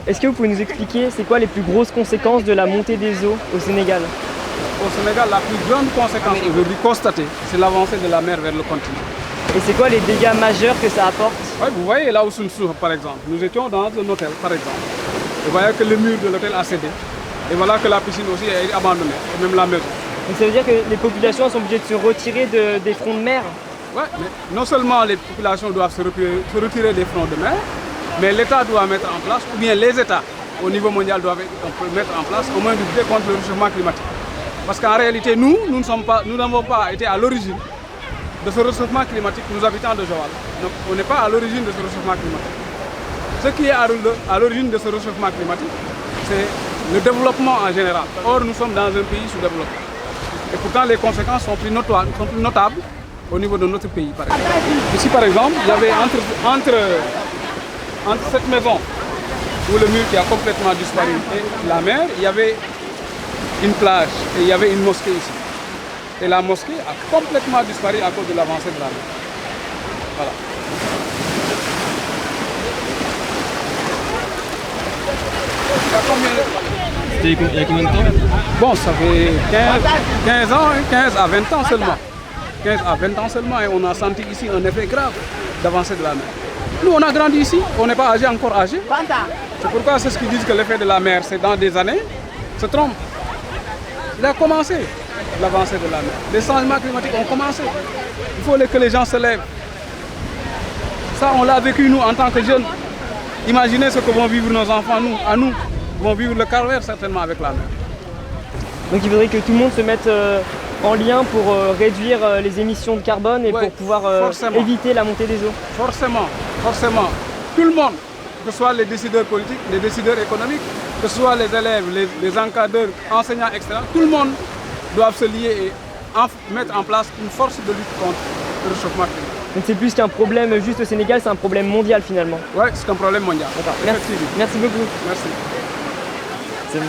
Est-ce que vous pouvez nous expliquer c'est quoi les plus grosses conséquences de la montée des eaux au Sénégal? Au Sénégal, la plus grande conséquence aujourd'hui constatée, c'est l'avancée de la mer vers le continent. Et c'est quoi les dégâts majeurs que ça apporte? Oui, vous voyez là où nous sommes, par exemple. Nous étions dans un hôtel, par exemple. Vous voyez que le mur de l'hôtel a cédé. Et voilà que la piscine aussi est abandonnée, et même la maison. Donc ça veut dire que les populations sont obligées de se retirer des fronts de mer? Oui, mais non seulement les populations doivent se retirer des fronts de mer, mais l'État doit mettre en place, ou bien les États au niveau mondial doivent mettre en place au moins de lutter contre le réchauffement climatique. Parce qu'en réalité, nous n'avons pas été à l'origine de ce réchauffement climatique, nous habitants de Joal. Donc on n'est pas à l'origine de ce réchauffement climatique. Ce qui est à l'origine de ce réchauffement climatique, c'est le développement en général. Or, nous sommes dans un pays sous-développé. Et pourtant, les conséquences sont plus notables au niveau de notre pays, par exemple. Ici, par exemple, il y avait entre cette maison où le mur qui a complètement disparu et la mer, il y avait une plage et il y avait une mosquée ici. Et la mosquée a complètement disparu à cause de l'avancée de la mer. Voilà. C'était il y a combien de temps? Bon, ça fait 15 ans, 15 à 20 ans seulement. 15 à 20 ans seulement et on a senti ici un effet grave d'avancée de la mer. Nous, on a grandi ici, on n'est pas encore âgé. C'est pourquoi ceux qui disent que l'effet de la mer, c'est dans des années, se trompent. Il a commencé l'avancée de la mer. Les changements climatiques ont commencé. Il faut que les gens se lèvent. Ça, on l'a vécu nous en tant que jeunes. Imaginez ce que vont vivre nos enfants, nous, vont vivre le calvaire certainement avec la mer. Donc il faudrait que tout le monde se mette en lien pour réduire les émissions de carbone et pour pouvoir éviter la montée des eaux. Forcément, forcément. Tout le monde, que ce soit les décideurs politiques, les décideurs économiques, que ce soit les élèves, les encadreurs, enseignants, etc. Tout le monde doit se lier et mettre en place une force de lutte contre le réchauffement climatique. Donc c'est plus qu'un problème juste au Sénégal, c'est un problème mondial finalement. Oui, c'est un problème mondial. D'accord. Merci beaucoup. Merci. C'est bon.